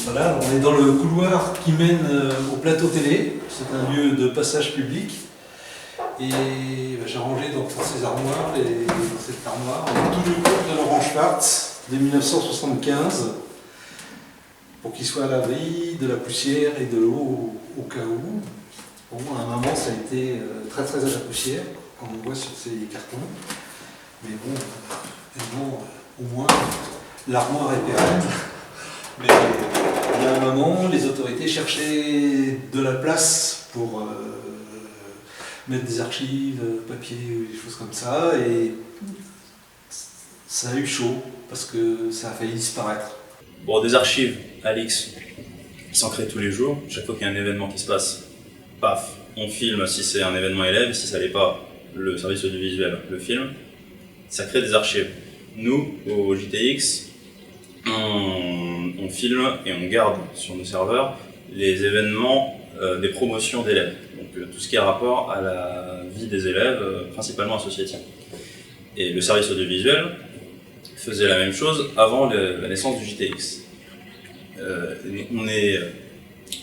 Voilà, on est dans le couloir qui mène au plateau télé. C'est un lieu de passage public. Et j'ai rangé dans ces armoires, et dans cette armoire, tout le code de Laurent Schwartz de 1975, pour qu'il soit à l'abri de la poussière et de l'eau au cas où. Bon, à un moment, ça a été très à la poussière, comme on voit sur ces cartons. Mais bon, au moins, l'armoire est pérenne. Mais il y a un moment, les autorités cherchaient de la place pour mettre des archives, papier, des choses comme ça, et ça a eu chaud, parce que ça a failli disparaître. Bon, des archives, Alix, s'en créent tous les jours. Chaque fois qu'il y a un événement qui se passe, paf, on filme si c'est un événement élève, si ça l'est pas, le service audiovisuel le filme. Ça crée des archives. Nous, au JTX, on filme et on garde sur nos serveurs les événements des promotions d'élèves. Donc tout ce qui a rapport à la vie des élèves, principalement associative. Et le service audiovisuel faisait la même chose avant la naissance du JTX.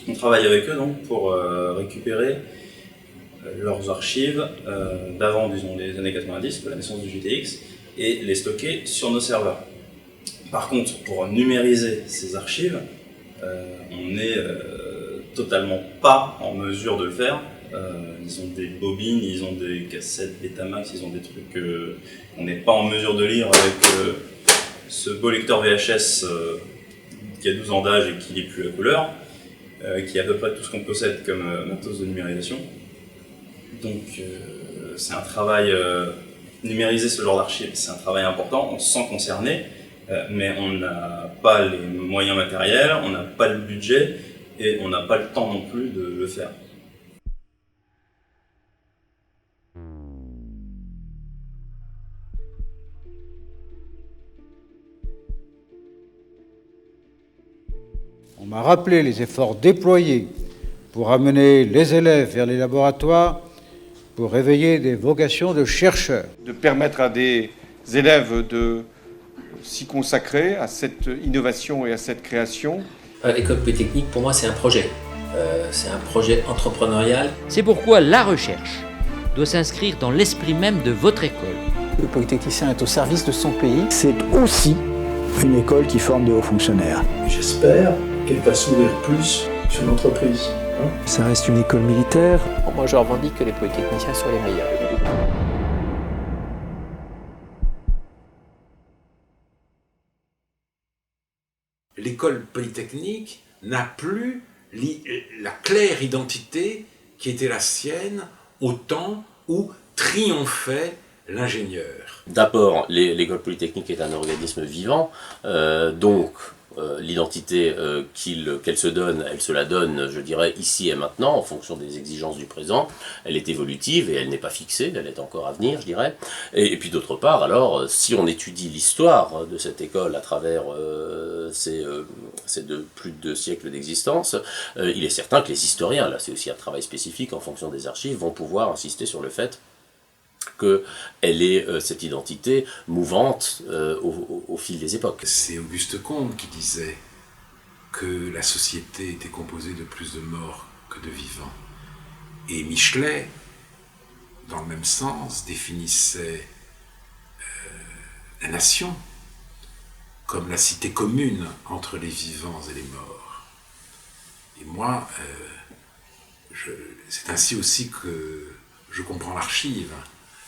On travaille avec eux donc pour récupérer leurs archives d'avant, disons, les années 90, de la naissance du JTX, et les stocker sur nos serveurs. Par contre, pour numériser ces archives, on n'est totalement pas en mesure de le faire. Ils ont des bobines, ils ont des cassettes Betamax, ils ont des trucs qu'on n'est pas en mesure de lire avec ce beau lecteur VHS qui a 12 ans d'âge et qui lit plus la couleur, qui est à peu près tout ce qu'on possède comme matos de numérisation. Donc c'est un travail, numériser ce genre d'archives, c'est un travail important, on se sent concerné, mais on n'a pas les moyens matériels, on n'a pas le budget et on n'a pas le temps non plus de le faire. On m'a rappelé les efforts déployés pour amener les élèves vers les laboratoires, pour réveiller des vocations de chercheurs. De permettre à des élèves de s'y consacrer à cette innovation et à cette création. L'école polytechnique, pour moi, c'est un projet entrepreneurial. C'est pourquoi la recherche doit s'inscrire dans l'esprit même de votre école. Le polytechnicien est au service de son pays. C'est aussi une école qui forme de hauts fonctionnaires. J'espère qu'elle va s'ouvrir plus sur l'entreprise. Ça reste une école militaire. Moi, je revendique que les polytechniciens soient les meilleurs. L'école polytechnique n'a plus la claire identité qui était la sienne au temps où triomphait l'ingénieur. D'abord, l'école polytechnique est un organisme vivant, donc l'identité qu'elle se donne, elle se la donne, je dirais, ici et maintenant, en fonction des exigences du présent. Elle est évolutive et elle n'est pas fixée, elle est encore à venir, je dirais. Et puis d'autre part, alors, si on étudie l'histoire de cette école à travers plus de 2 siècles d'existence, il est certain que les historiens, là c'est aussi un travail spécifique en fonction des archives, vont pouvoir insister sur le fait qu'elle est cette identité mouvante au fil des époques. C'est Auguste Comte qui disait que la société était composée de plus de morts que de vivants. Et Michelet, dans le même sens, définissait la nation comme la cité commune entre les vivants et les morts. Et moi, c'est ainsi aussi que je comprends l'archive.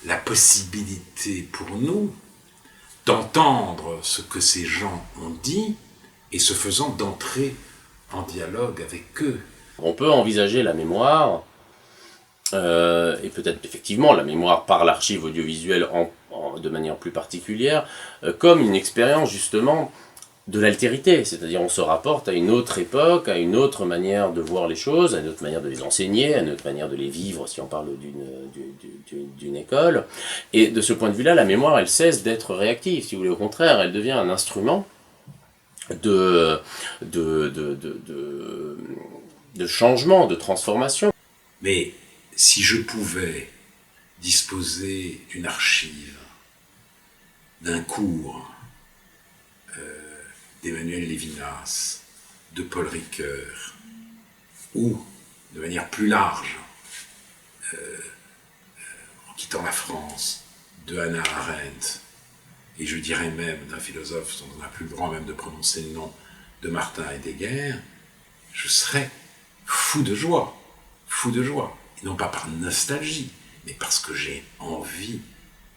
La possibilité pour nous d'entendre ce que ces gens ont dit et ce faisant d'entrer en dialogue avec eux. On peut envisager la mémoire, et peut-être effectivement la mémoire par l'archive audiovisuelle de manière plus particulière, comme une expérience justement de l'altérité, c'est-à-dire on se rapporte à une autre époque, à une autre manière de voir les choses, à une autre manière de les enseigner, à une autre manière de les vivre si on parle d'une école. Et de ce point de vue-là, la mémoire, elle cesse d'être réactive, si vous voulez. Au contraire, elle devient un instrument de changement, de transformation. Mais si je pouvais disposer d'une archive, d'un cours d'Emmanuel Lévinas, de Paul Ricoeur, ou, de manière plus large, en quittant la France, de Hannah Arendt, et je dirais même d'un philosophe dont on n'a plus le droit même de prononcer le nom, de Martin Heidegger, je serais fou de joie, et non pas par nostalgie, mais parce que j'ai envie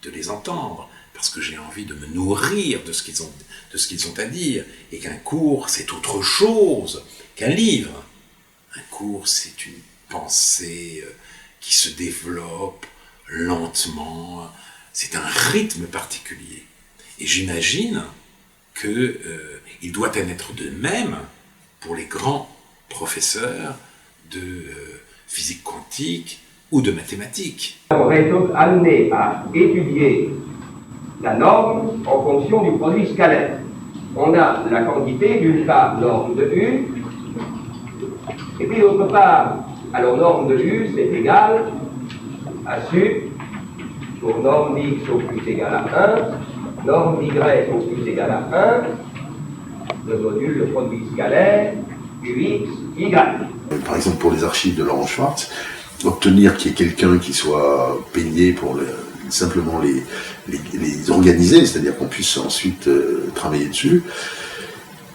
de les entendre, parce que j'ai envie de me nourrir de ce qu'ils ont à dire, et qu'un cours, c'est autre chose qu'un livre. Un cours, c'est une pensée qui se développe lentement, c'est un rythme particulier. Et j'imagine qu'il doit en être de même pour les grands professeurs de physique quantique ou de mathématiques. On est donc amené à étudier la norme en fonction du produit scalaire. On a la quantité, d'une part, norme de U, et puis d'autre part, alors norme de U, c'est égal à SU pour norme d'X au plus égal à 1, norme d'Y au plus égal à 1, le module, le produit scalaire, UX, Y. Par exemple, pour les archives de Laurent Schwartz, obtenir qu'il y ait quelqu'un qui soit payé pour simplement les organiser, c'est-à-dire qu'on puisse ensuite travailler dessus,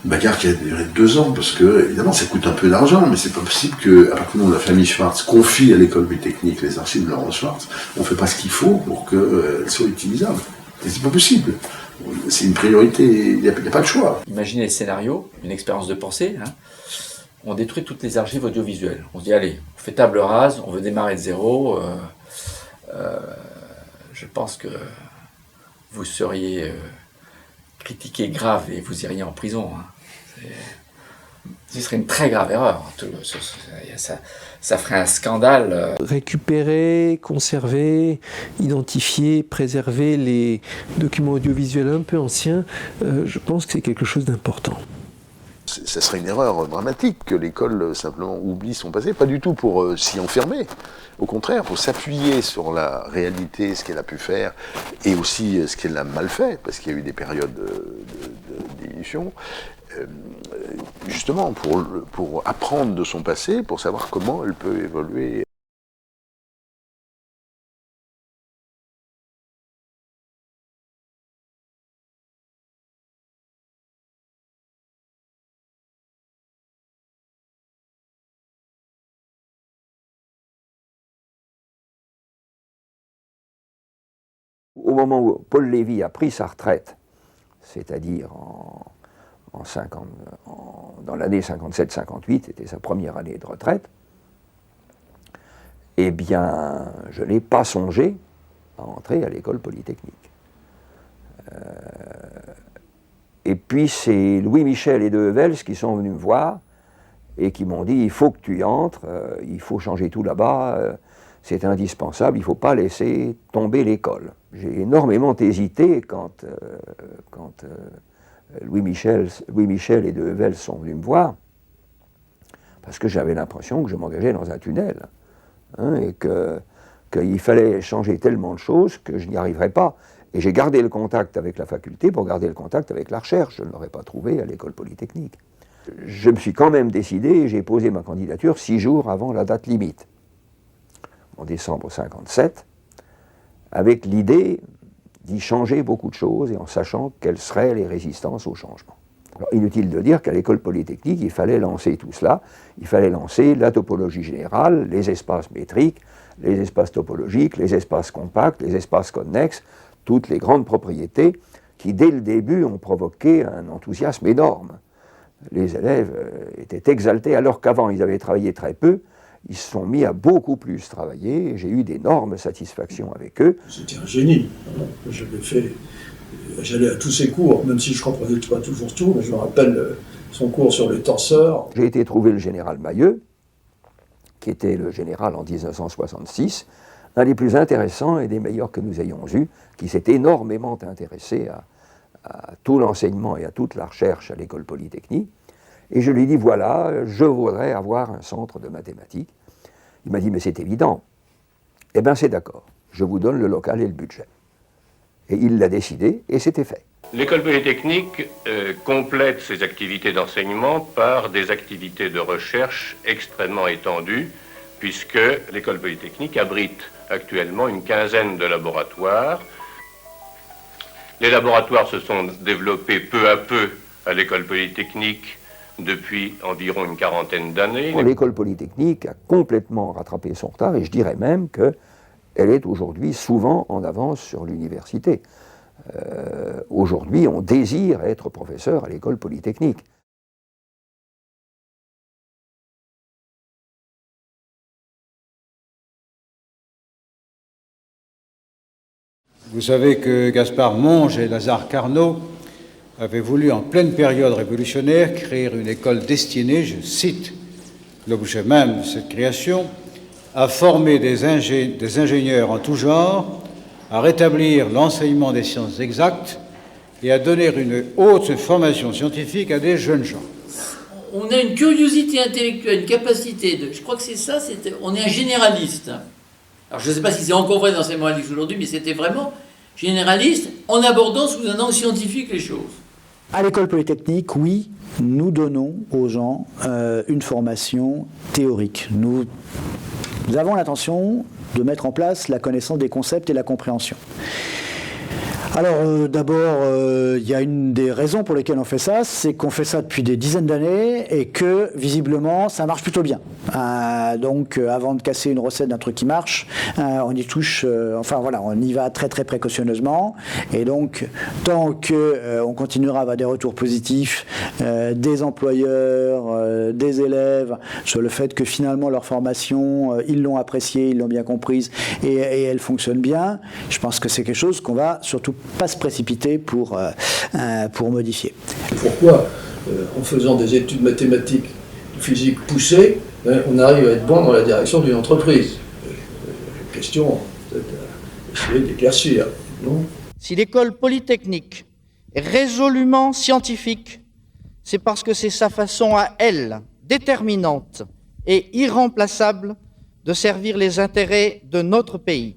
bagarre qui a duré 2 ans, parce que, évidemment, ça coûte un peu d'argent, mais c'est pas possible qu'à partir du moment où la famille Schwartz confie à l'école Polytechnique les archives de Laurent Schwartz, on ne fait pas ce qu'il faut pour qu'elles soient utilisables. Et c'est pas possible. C'est une priorité, il n'y a pas de choix. Imaginez le scénario, une expérience de pensée, hein. On détruit toutes les archives audiovisuelles. On se dit, allez, on fait table rase, on veut démarrer de zéro. Je pense que vous seriez critiqué grave et vous iriez en prison. Hein. Ce serait une très grave erreur. Ça ferait un scandale. Récupérer, conserver, identifier, préserver les documents audiovisuels un peu anciens, je pense que c'est quelque chose d'important. Ça serait une erreur dramatique que l'école simplement oublie son passé, pas du tout pour s'y enfermer, au contraire, pour s'appuyer sur la réalité, ce qu'elle a pu faire, et aussi ce qu'elle a mal fait, parce qu'il y a eu des périodes d'évolution, justement pour apprendre de son passé, pour savoir comment elle peut évoluer. Au moment où Paul Lévy a pris sa retraite, c'est-à-dire dans l'année 57-58, c'était sa première année de retraite, eh bien, je n'ai pas songé à entrer à l'école Polytechnique. Et puis c'est Louis Michel et de Hevels qui sont venus me voir et qui m'ont dit « il faut que tu y entres, il faut changer tout là-bas, c'est indispensable, il ne faut pas laisser tomber l'école ». J'ai énormément hésité quand Louis Michel et de Hevels sont venus me voir, parce que j'avais l'impression que je m'engageais dans un tunnel, hein, et qu'il fallait changer tellement de choses que je n'y arriverais pas. Et j'ai gardé le contact avec la faculté pour garder le contact avec la recherche. Je ne l'aurais pas trouvé à l'école Polytechnique. Je me suis quand même décidé et j'ai posé ma candidature 6 jours avant la date limite, en décembre 57, avec l'idée d'y changer beaucoup de choses et en sachant quelles seraient les résistances au changement. Alors, inutile de dire qu'à l'école Polytechnique, il fallait lancer tout cela. Il fallait lancer la topologie générale, les espaces métriques, les espaces topologiques, les espaces compacts, les espaces connexes, toutes les grandes propriétés qui, dès le début, ont provoqué un enthousiasme énorme. Les élèves étaient exaltés, alors qu'avant, ils avaient travaillé très peu. Ils se sont mis à beaucoup plus travailler, et j'ai eu d'énormes satisfactions avec eux. C'était un génie. J'avais fait J'allais à tous ses cours, même si je ne comprenais pas toujours tout, mais je me rappelle son cours sur les torseurs. J'ai été trouver le général Mahieu, qui était le général en 1966, un des plus intéressants et des meilleurs que nous ayons eus, qui s'est énormément intéressé à tout l'enseignement et à toute la recherche à l'école polytechnique. Et je lui dis, voilà, je voudrais avoir un centre de mathématiques. Il m'a dit, mais c'est évident. Eh bien, c'est d'accord, je vous donne le local et le budget. Et il l'a décidé, et c'était fait. L'école polytechnique complète ses activités d'enseignement par des activités de recherche extrêmement étendues, puisque l'école polytechnique abrite actuellement une quinzaine de laboratoires. Les laboratoires se sont développés peu à peu à l'école polytechnique depuis environ une quarantaine d'années. L'école polytechnique a complètement rattrapé son retard, et je dirais même qu'elle est aujourd'hui souvent en avance sur l'université. Aujourd'hui, on désire être professeur à l'école polytechnique. Vous savez que Gaspard Monge et Lazare Carnot avaient voulu, en pleine période révolutionnaire, créer une école destinée, je cite l'objet même de cette création, à former des ingénieurs en tout genre, à rétablir l'enseignement des sciences exactes et à donner une haute formation scientifique à des jeunes gens. On a une curiosité intellectuelle, une capacité de... Je crois que c'est ça, on est un généraliste. Alors je ne sais pas si c'est encore vrai dans l'enseignement aujourd'hui, mais c'était vraiment généraliste en abordant sous un angle scientifique les choses. À l'école polytechnique, oui, nous donnons aux gens une formation théorique. Nous avons l'intention de mettre en place la connaissance des concepts et la compréhension. Alors d'abord, il y a une des raisons pour lesquelles on fait ça, c'est qu'on fait ça depuis des dizaines d'années et que visiblement ça marche plutôt bien. Donc avant de casser une recette d'un truc qui marche, on y touche, enfin voilà, on y va très très précautionneusement. Et donc tant qu'on continuera à avoir des retours positifs des employeurs, des élèves, sur le fait que finalement leur formation, ils l'ont appréciée, ils l'ont bien comprise et elle fonctionne bien, je pense que c'est quelque chose qu'on va surtout pas se précipiter pour modifier. Pourquoi, en faisant des études mathématiques, physiques poussées, on arrive à être bon dans la direction d'une entreprise? Question, essayer d'éclaircir, non? Si l'école polytechnique est résolument scientifique, c'est parce que c'est sa façon à elle, déterminante et irremplaçable, de servir les intérêts de notre pays.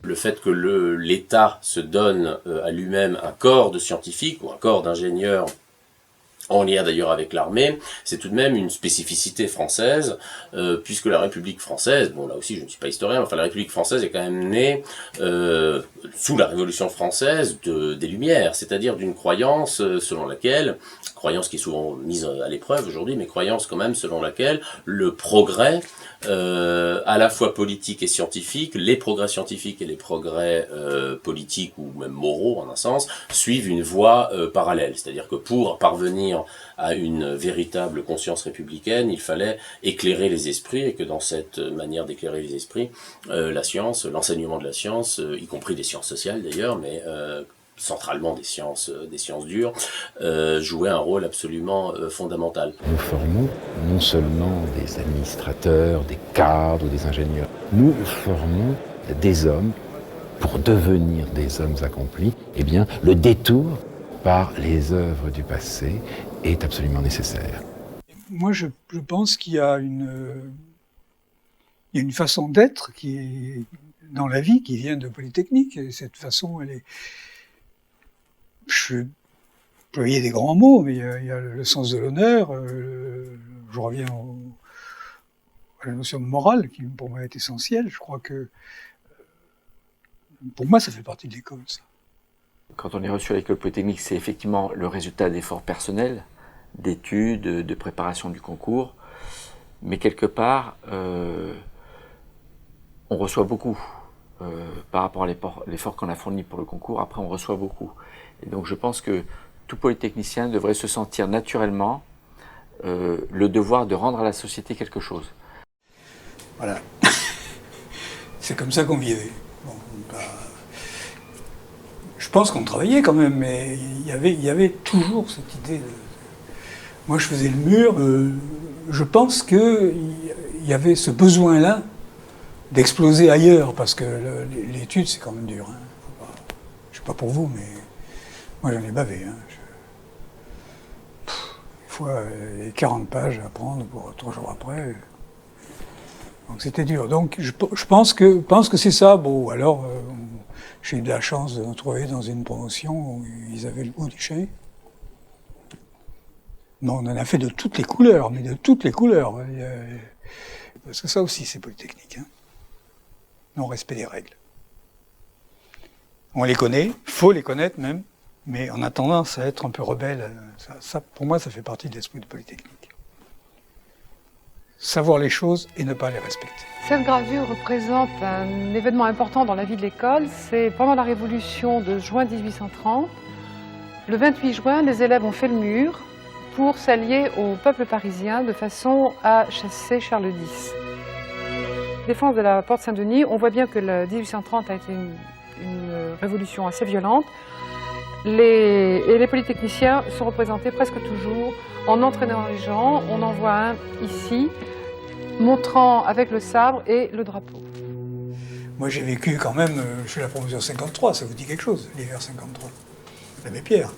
Le fait que l'État se donne à lui-même un corps de scientifiques ou un corps d'ingénieurs, en lien d'ailleurs avec l'armée, c'est tout de même une spécificité française, puisque la République française, bon là aussi je ne suis pas historien, enfin la République française est quand même née sous la Révolution française des Lumières, c'est-à-dire d'une croyance selon laquelle, croyance qui est souvent mise à l'épreuve aujourd'hui, mais croyance quand même selon laquelle le progrès, à la fois politique et scientifique, les progrès scientifiques et les progrès politiques ou même moraux en un sens, suivent une voie parallèle. C'est-à-dire que pour parvenir à une véritable conscience républicaine, il fallait éclairer les esprits et que dans cette manière d'éclairer les esprits, la science, l'enseignement de la science, y compris des sciences sociales d'ailleurs, mais centralement des sciences dures, jouait un rôle absolument fondamental. Nous formons non seulement des administrateurs, des cadres ou des ingénieurs, nous formons des hommes pour devenir des hommes accomplis. Eh bien, le détour par les œuvres du passé est absolument nécessaire. Moi, je pense qu'il y a une façon d'être qui est dans la vie, qui vient de Polytechnique, et cette façon, elle est... Je employais des grands mots, mais il y a le sens de l'honneur, je reviens à la notion de morale, qui pour moi est essentielle. Je crois que, pour moi, ça fait partie de l'école, ça. Quand on est reçu à l'école polytechnique, c'est effectivement le résultat d'efforts personnels, d'études, de préparation du concours, mais quelque part, on reçoit beaucoup. Par rapport à l'effort qu'on a fourni pour le concours, après on reçoit beaucoup. Et donc je pense que tout polytechnicien devrait se sentir naturellement le devoir de rendre à la société quelque chose. Voilà. C'est comme ça qu'on vivait. Bon, je je pense qu'on travaillait quand même, mais il y avait toujours cette idée de... Moi, je faisais le mur. Je pense qu'il y avait ce besoin-là d'exploser ailleurs, parce que l'étude, c'est quand même dur. Hein. Je ne sais pas pour vous, mais moi, j'en ai bavé. Hein. Des fois, 40 pages à prendre pour 3 jours après. Donc, c'était dur. Donc, je pense que c'est ça. Bon, alors, j'ai eu de la chance de me trouver dans une promotion où ils avaient le goût du chai. Non, on en a fait de toutes les couleurs, mais de toutes les couleurs. Parce que ça aussi, c'est Polytechnique. Hein. Non-respect des règles. On les connaît, il faut les connaître même, mais on a tendance à être un peu rebelle. Ça, pour moi, ça fait partie de l'esprit de Polytechnique. Savoir les choses et ne pas les respecter. Cette gravure représente un événement important dans la vie de l'école. C'est pendant la Révolution de juin 1830. Le 28 juin, les élèves ont fait le mur pour s'allier au peuple parisien de façon à chasser Charles X. Défense de la porte Saint-Denis, on voit bien que le 1830 a été une révolution assez violente. Les polytechniciens sont représentés presque toujours en entraînant les gens. On en voit un ici, montrant avec le sabre et le drapeau. Moi j'ai vécu quand même, je suis la promotion 53, ça vous dit quelque chose, l'hiver 53, l'abbé Pierre.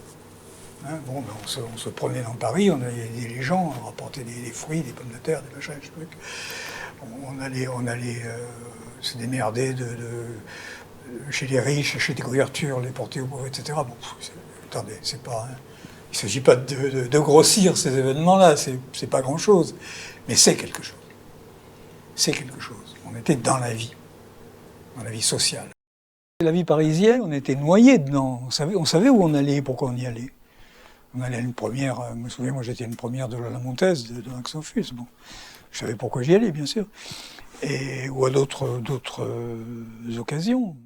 Hein, bon, ben on se promenait dans Paris, on avait les gens, on rapportait des fruits, des pommes de terre, des machins, des trucs. On allait se démerder chez les riches, chez des couvertures, les porter aux pauvres, etc. Bon, attendez, c'est pas... il ne s'agit pas de grossir ces événements-là, c'est pas grand-chose. Mais c'est quelque chose. C'est quelque chose. On était dans la vie sociale. La vie parisienne, on était noyés dedans. On savait où on allait, pourquoi on y allait. On allait à une première, je me souviens, moi j'étais à une première de la Montez, de Max Ophuls. Bon, je savais pourquoi j'y allais, bien sûr. Ou à d'autres occasions.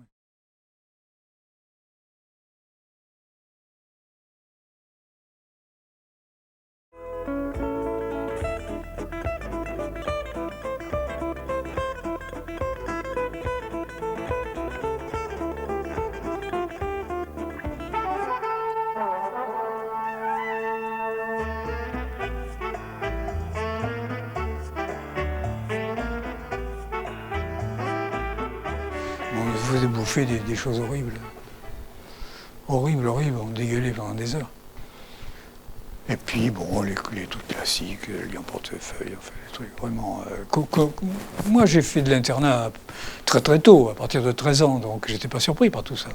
On nous faisait bouffer des choses horribles. Horribles, on dégueulait pendant des heures. Et puis, bon, les trucs classiques, les liens portefeuille, enfin, les trucs vraiment... moi, j'ai fait de l'internat très très tôt, à partir de 13 ans, donc j'étais pas surpris par tout ça.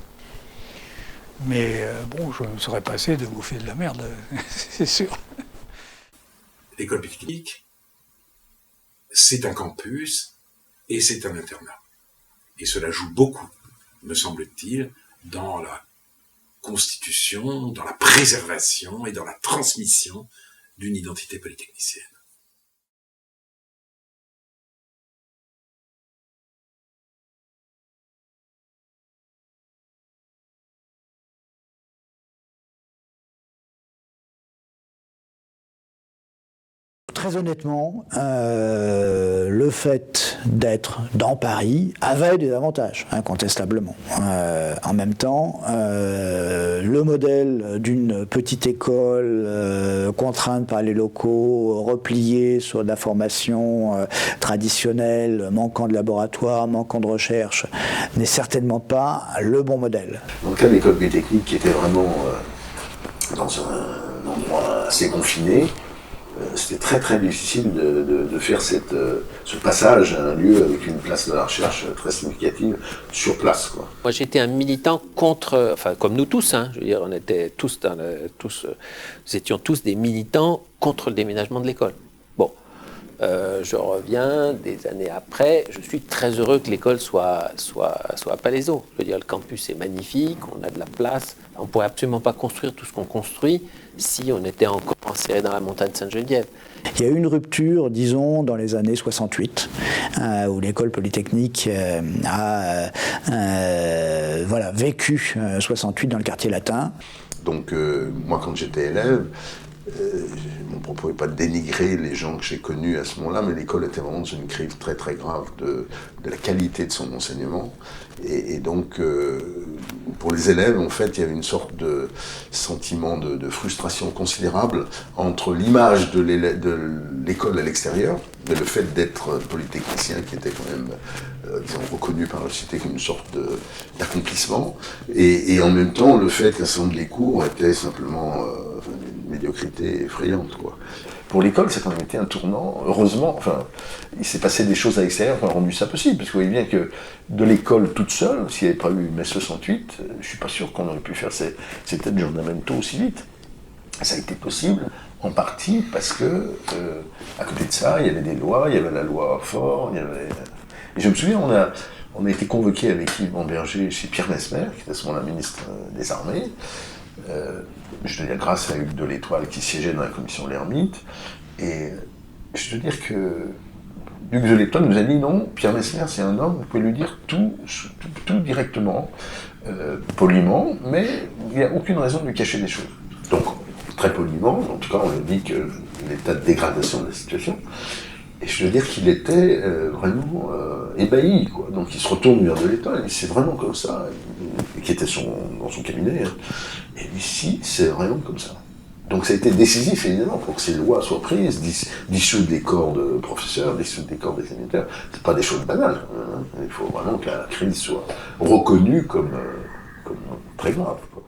Mais bon, je me serais passé de bouffer de la merde, c'est sûr. L'école Polytechnique, c'est un campus et c'est un internat. Et cela joue beaucoup, me semble-t-il, dans la constitution, dans la préservation et dans la transmission d'une identité polytechnicienne. Très honnêtement, le fait d'être dans Paris avait des avantages, incontestablement. En même temps, le modèle d'une petite école contrainte par les locaux, repliée sur de la formation traditionnelle, manquant de laboratoire, manquant de recherche, n'est certainement pas le bon modèle. Dans le cas de l'école polytechnique, qui était vraiment dans un endroit assez confiné, c'était très très difficile de faire ce passage à un lieu avec une place de la recherche très significative sur place, quoi. Moi j'étais un militant contre, enfin comme nous tous, hein, je veux dire, on était tous nous étions tous des militants contre le déménagement de l'école. Bon, je reviens des années après, je suis très heureux que l'école soit à Palaiseau. Je veux dire, le campus est magnifique, on a de la place, on ne pourrait absolument pas construire tout ce qu'on construit si on était encore enserré dans la montagne Sainte-Geneviève. Il y a eu une rupture, disons, dans les années 68, où l'école polytechnique a vécu 68 dans le quartier latin. Donc moi, quand j'étais élève, mon ne pouvait pas dénigrer les gens que j'ai connus à ce moment-là, mais l'école était vraiment dans une crise très très grave de la qualité de son enseignement. Et donc, pour les élèves, en fait, il y avait une sorte de sentiment de frustration considérable entre l'image de l'école à l'extérieur, mais le fait d'être polytechnicien, qui était quand même, disons, reconnu par la société comme une sorte d'accomplissement, et en même temps, le fait qu'un certain nombre des cours étaient simplement une médiocrité effrayante, quoi. Pour l'école, ça a quand même été un tournant. Heureusement, enfin, il s'est passé des choses à l'extérieur qui ont rendu ça possible. Parce que vous voyez bien que de l'école toute seule, s'il n'y avait pas eu mai 68, je ne suis pas sûr qu'on aurait pu faire ces têtes de journamento aussi vite. Ça a été possible, en partie, parce que, à côté de ça, il y avait des lois, il y avait la loi Faure, il y avait... Et je me souviens, on a été convoqué avec Yves Bamberger chez Pierre Messmer, qui était à ce moment-là ministre des Armées. Je dois dire grâce à Hugues de l'Étoile qui siégeait dans la commission Lhermitte, et je dois dire que Hugues de l'Étoile nous a dit non, Pierre Messmer c'est un homme, vous pouvez lui dire tout directement, poliment, mais il n'y a aucune raison de lui cacher des choses. Donc, très poliment, en tout cas on lui dit que l'état de dégradation de la situation, et je veux dire qu'il était vraiment ébahi, quoi. Donc il se retourne vers de l'Étoile, et c'est vraiment comme ça, qui était dans son cabinet, hein. Et ici, c'est vraiment comme ça. Donc ça a été décisif, évidemment, pour que ces lois soient prises, dissoudre des corps de professeurs, dissoudre des corps d'examinateurs. C'est pas des choses banales, hein. Il faut vraiment que la crise soit reconnue comme très grave, quoi.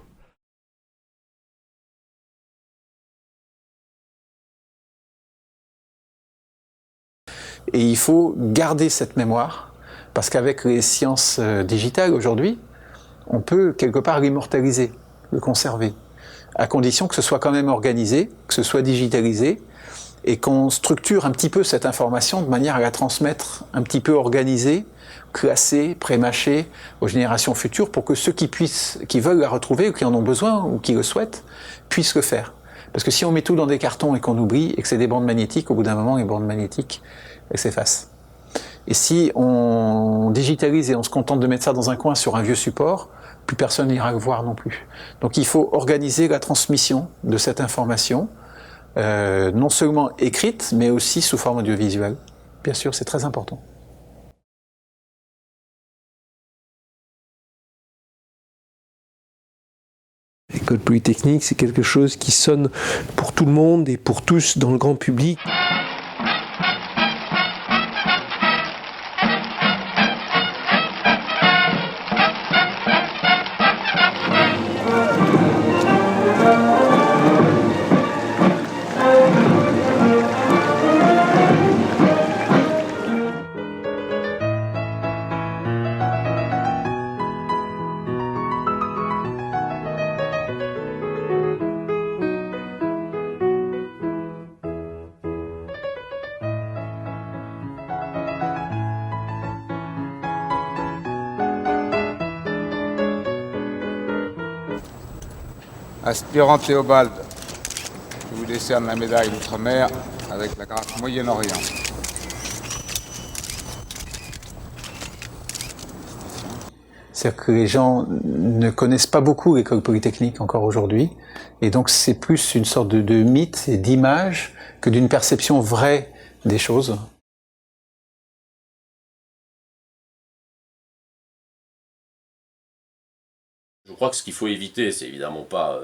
Et il faut garder cette mémoire, parce qu'avec les sciences digitales aujourd'hui, on peut quelque part l'immortaliser, le conserver, à condition que ce soit quand même organisé, que ce soit digitalisé, et qu'on structure un petit peu cette information de manière à la transmettre un petit peu organisée, classée, prémâchée aux générations futures, pour que ceux qui veulent la retrouver, ou qui en ont besoin, ou qui le souhaitent, puissent le faire. Parce que si on met tout dans des cartons et qu'on oublie, et que c'est des bandes magnétiques, au bout d'un moment, les bandes magnétiques, elles s'effacent. Et si on digitalise et on se contente de mettre ça dans un coin sur un vieux support, plus personne n'ira le voir non plus. Donc il faut organiser la transmission de cette information, non seulement écrite, mais aussi sous forme audiovisuelle. Bien sûr, c'est très important. L'école polytechnique, c'est quelque chose qui sonne pour tout le monde et pour tous dans le grand public. Aspirant Théobald, je vous décerne la médaille d'outre-mer avec la grappe Moyen-Orient. C'est-à-dire que les gens ne connaissent pas beaucoup l'école polytechnique encore aujourd'hui, et donc c'est plus une sorte de mythe et d'image que d'une perception vraie des choses. Je crois que ce qu'il faut éviter, c'est évidemment pas,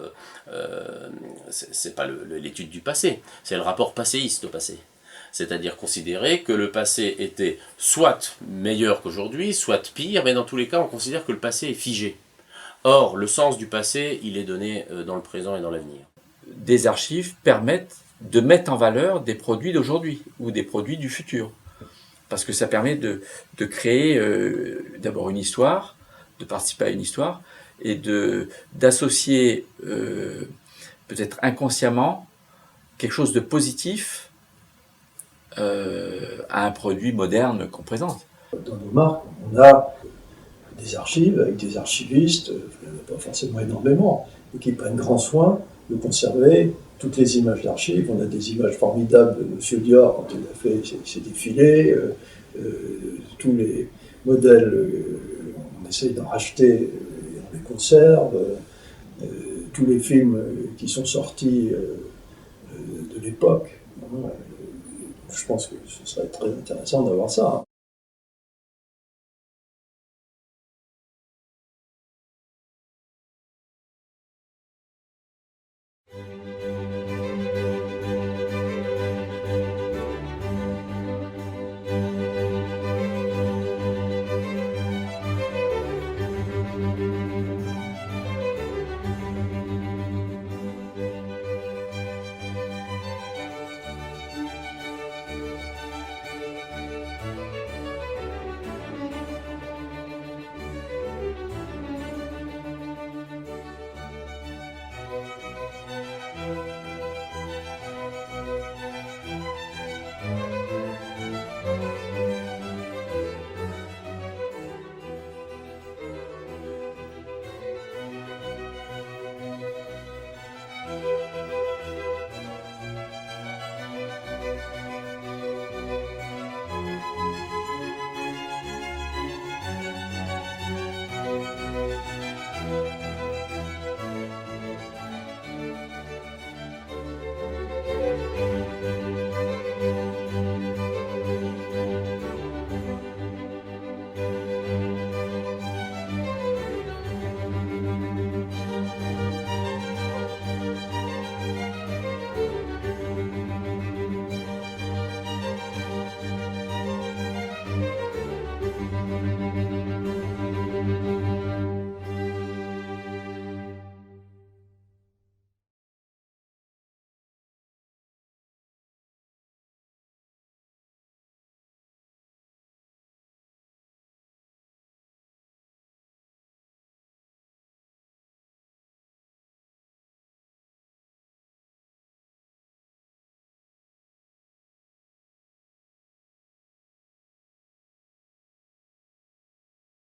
l'étude du passé, c'est le rapport passéiste au passé. C'est-à-dire considérer que le passé était soit meilleur qu'aujourd'hui, soit pire, mais dans tous les cas, on considère que le passé est figé. Or, le sens du passé, il est donné dans le présent et dans l'avenir. Des archives permettent de mettre en valeur des produits d'aujourd'hui ou des produits du futur. Parce que ça permet de créer d'abord une histoire, de participer à une histoire, et d'associer peut-être inconsciemment quelque chose de positif à un produit moderne qu'on présente. Dans nos marques, on a des archives avec des archivistes, pas forcément énormément, et qui prennent grand soin de conserver toutes les images d'archives. On a des images formidables de M. Dior quand il a fait ses défilés, tous les modèles, on essaye d'en racheter, on les conserve, tous les films qui sont sortis de l'époque. Je pense que ce serait très intéressant d'avoir ça.